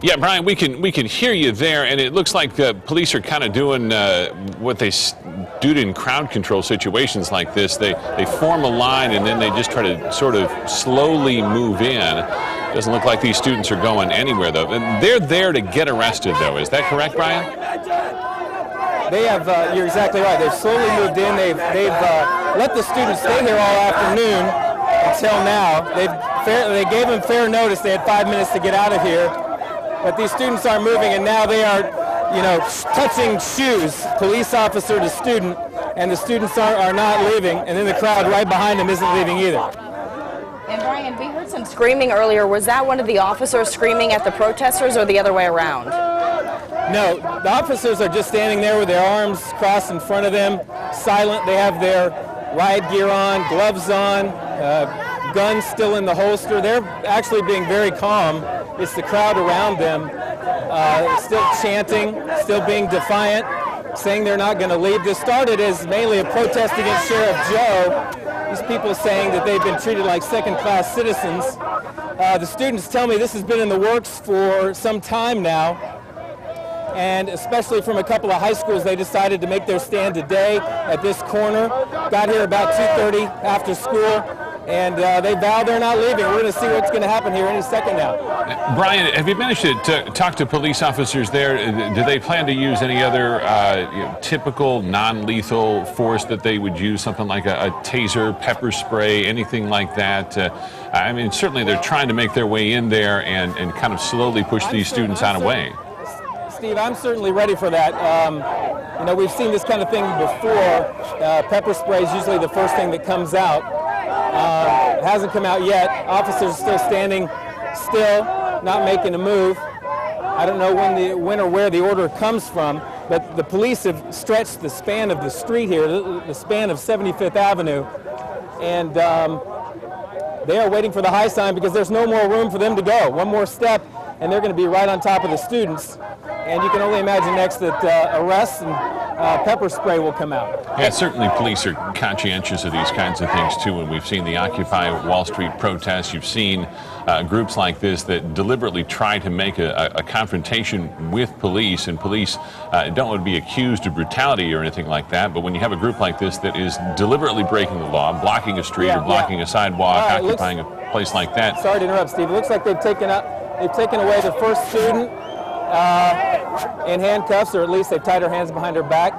Yeah, Brian, we can hear you there, and it looks like the police are kind of doing what they do in crowd control situations like this. They form a line, and then they just try to sort of slowly move in. Doesn't look like these students are going anywhere, though. And they're there to get arrested, though. Is that correct, Brian? They have. You're exactly right. They've slowly moved in. They've let the students stay here all afternoon until now. They gave them fair notice. They had 5 minutes to get out of here. But these students aren't moving, and now they are, touching shoes, police officer to student, and the students are not leaving, and then the crowd right behind them isn't leaving either. And Brian, we heard some screaming earlier. Was that one of the officers screaming at the protesters, or the other way around? No, the officers are just standing there with their arms crossed in front of them, silent. They have their riot gear on, gloves on, guns still in the holster. They're actually being very calm. It's the crowd around them still chanting, still being defiant, saying they're not going to leave. This started as mainly a protest against Sheriff Joe. These people saying that they've been treated like second-class citizens. The students tell me this has been in the works for some time now, and especially from a couple of high schools, they decided to make their stand today at this corner. Got here about 2:30 after school. And they vow they're not leaving. We're going to see what's going to happen here any second now. Brian, have you managed to talk to police officers there? Do they plan to use any other typical non-lethal force that they would use, something like a taser, pepper spray, anything like that? I mean, certainly they're trying to make their way in there and kind of slowly push these students out of the way. Steve, I'm certainly ready for that. We've seen this kind of thing before. Pepper spray is usually the first thing that comes out. It hasn't come out yet. Officers are still standing still, not making a move. I don't know when or where the order comes from, but the police have stretched the span of the street here, the span of 75th Avenue, and they are waiting for the high sign because there's no more room for them to go. One more step, and they're going to be right on top of the students. And you can only imagine next that arrests and pepper spray will come out. Yeah, certainly police are conscientious of these kinds of things too, and we've seen the Occupy Wall Street protests. You've seen groups like this that deliberately try to make a confrontation with police, and police don't want to be accused of brutality or anything like that, but when you have a group like this that is deliberately breaking the law, blocking a street or blocking a sidewalk, occupying a place like that. Sorry to interrupt, Steve. It looks like they've taken away the first student in handcuffs, or at least they've tied her hands behind her back.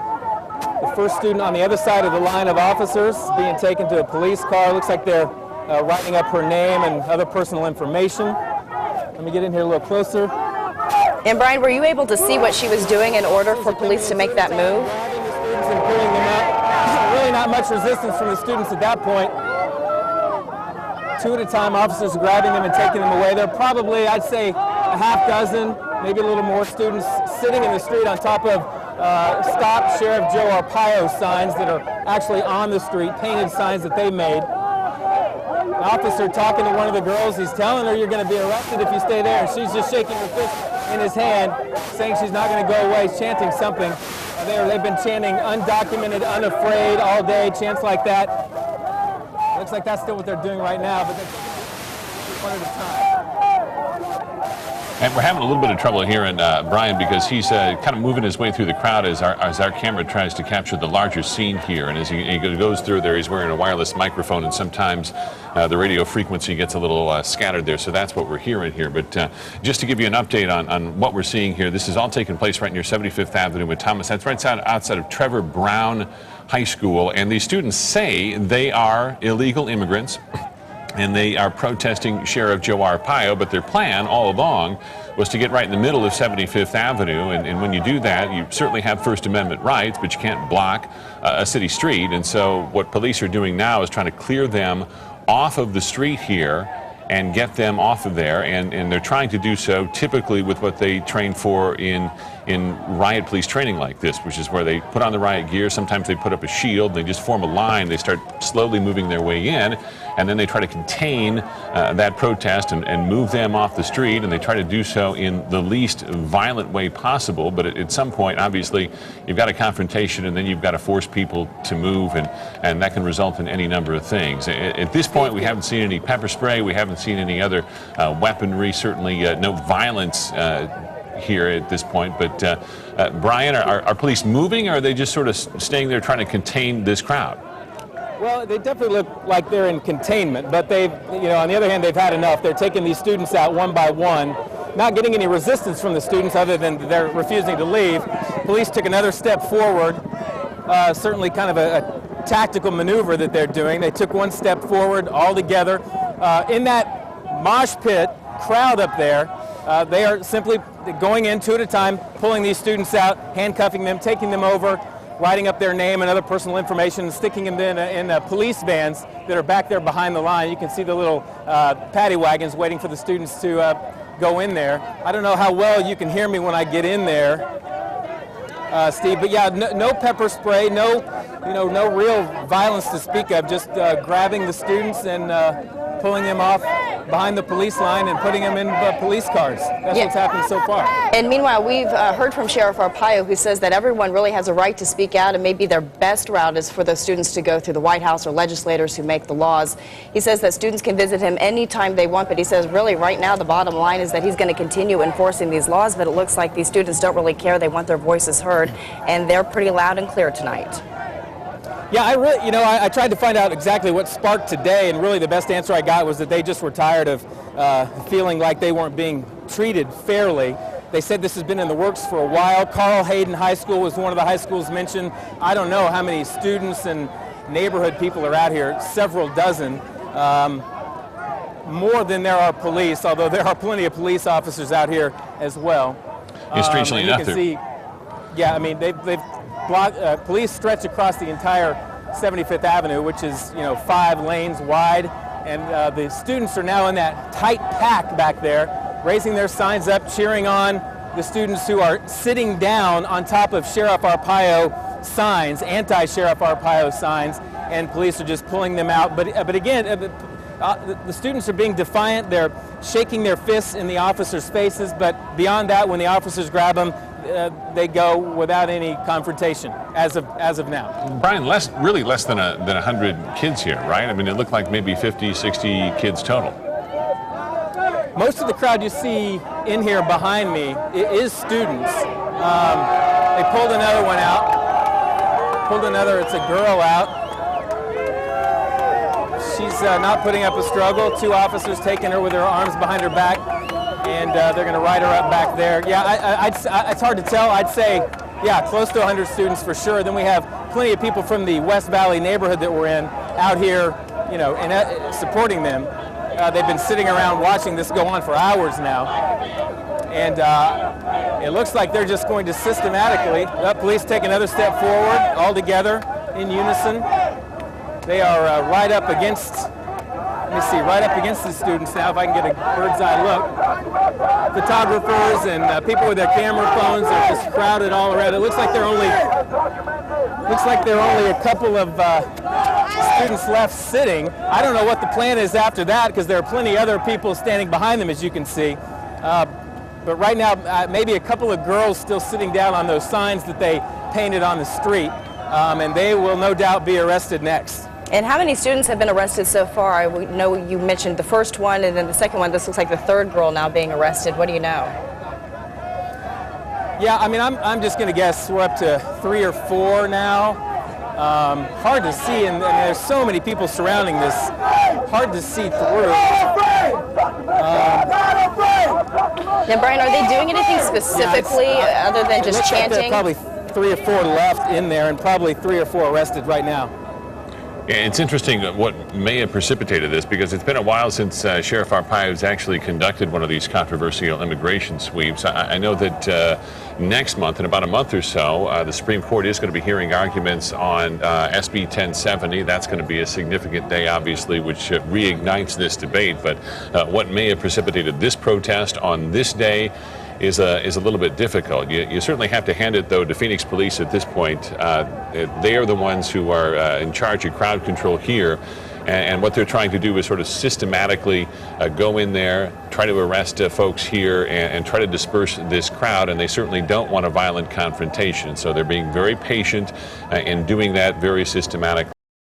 The first student on the other side of the line of officers being taken to a police car. Looks like they're writing up her name and other personal information. Let me get in here a little closer. And Brian, were you able to see what she was doing in order for police to make that move? Grabbing the students and pulling them out. Really not much resistance from the students at that point. Two at a time, officers are grabbing them and taking them away. There are probably, I'd say, a half dozen, maybe a little more students sitting in the street on top of Stop Sheriff Joe Arpaio signs that are actually on the street, painted signs that they made. An officer talking to one of the girls, he's telling her you're going to be arrested if you stay there, and she's just shaking her fist in his hand, saying she's not going to go away, chanting something. They've been chanting undocumented, unafraid all day, chants like that. Looks like that's still what they're doing right now, but they're one at a time. And we're having a little bit of trouble here, and Brian, because he's kind of moving his way through the crowd as our camera tries to capture the larger scene here. And as he goes through there, he's wearing a wireless microphone, and sometimes the radio frequency gets a little scattered there. So that's what we're hearing here. But just to give you an update on what we're seeing here, this is all taking place right near 75th Avenue with Thomas. That's right outside of Trevor Brown High School. And these students say they are illegal immigrants, and they are protesting Sheriff Joe Arpaio, but their plan all along was to get right in the middle of 75th Avenue, and when you do that, you certainly have First Amendment rights, but you can't block a city street. And so what police are doing now is trying to clear them off of the street here and get them off of there, and they're trying to do so typically with what they train for in riot police training like this, which is where they put on the riot gear. Sometimes they put up a shield, they just form a line, they start slowly moving their way in, and then they try to contain that protest and move them off the street, and they try to do so in the least violent way possible. But at some point, obviously, you've got a confrontation, and then you've got to force people to move, and that can result in any number of things. At this point, we haven't seen any pepper spray, we haven't seen any other weaponry, certainly no violence here at this point. But Brian, are police moving, or are they just sort of staying there trying to contain this crowd? Well, they definitely look like they're in containment, but they've, on the other hand, they've had enough. They're taking these students out one by one, not getting any resistance from the students other than they're refusing to leave. Police took another step forward, certainly kind of a tactical maneuver that they're doing. They took one step forward all together. In that mosh pit crowd up there, they are simply going in two at a time, pulling these students out, handcuffing them, taking them over, writing up their name and other personal information, and sticking them in police vans that are back there behind the line. You can see the little paddy wagons waiting for the students to go in there. I don't know how well you can hear me when I get in there, Steve, but yeah, no pepper spray, no real violence to speak of, just grabbing the students and pulling them off behind the police line and putting them in police cars. That's what's happened so far. And meanwhile, we've heard from Sheriff Arpaio, who says that everyone really has a right to speak out, and maybe their best route is for those students to go through the White House or legislators who make the laws. He says that students can visit him anytime they want, but he says really right now the bottom line is that he's going to continue enforcing these laws, but it looks like these students don't really care. They want their voices heard, and they're pretty loud and clear tonight. Yeah, I tried to find out exactly what sparked today, and really the best answer I got was that they just were tired of feeling like they weren't being treated fairly. They said this has been in the works for a while. Carl Hayden High School was one of the high schools mentioned. I don't know how many students and neighborhood people are out here, several dozen, more than there are police, although there are plenty of police officers out here as well. Strangely enough, you can see, yeah, I mean, they've police stretch across the entire 75th Avenue, which is 5 lanes wide, and the students are now in that tight pack back there, raising their signs up, cheering on the students who are sitting down on top of Sheriff Arpaio signs, anti-Sheriff Arpaio signs, and police are just pulling them out. But again, the students are being defiant. They're shaking their fists in the officers' faces, but beyond that, when the officers grab them, they go without any confrontation as of now. Brian, really less than 100 kids here, right? I mean, it looked like maybe 50, 60 kids total. Most of the crowd you see in here behind me is students. They pulled another one out. It's a girl out. She's not putting up a struggle. 2 officers taking her with their arms behind her back, and they're going to ride her up back there. Yeah, it's hard to tell. I'd say, yeah, close to 100 students for sure. Then we have plenty of people from the West Valley neighborhood that we're in out here, and supporting them. They've been sitting around watching this go on for hours now, and it looks like they're just going to systematically. Police take another step forward, all together in unison. They are right up against. Let me see, right up against the students now, if I can get a bird's eye look. Photographers and people with their camera phones are just crowded all around. It looks like there are only a couple of students left sitting. I don't know what the plan is after that, because there are plenty other people standing behind them, as you can see. But right now, maybe a couple of girls still sitting down on those signs that they painted on the street, and they will no doubt be arrested next. And how many students have been arrested so far? I know you mentioned the first one, and then the second one. This looks like the third girl now being arrested. What do you know? Yeah, I mean, I'm just going to guess we're up to 3 or 4 now. Hard to see, and there's so many people surrounding this. Hard to see through. Now, Brian, are they doing anything specifically other than just chanting? There are probably 3 or 4 left in there, and probably 3 or 4 arrested right now. It's interesting what may have precipitated this, because it's been a while since Sheriff Arpaio has actually conducted one of these controversial immigration sweeps. I know that next month, in about a month or so, the Supreme Court is going to be hearing arguments on SB 1070. That's going to be a significant day, obviously, which reignites this debate. But what may have precipitated this protest on this day is a little bit difficult. You certainly have to hand it, though, to Phoenix Police at this point. They are the ones who are in charge of crowd control here, and what they're trying to do is sort of systematically go in there, try to arrest folks here, and try to disperse this crowd, and they certainly don't want a violent confrontation. So they're being very patient in doing that, very systematic.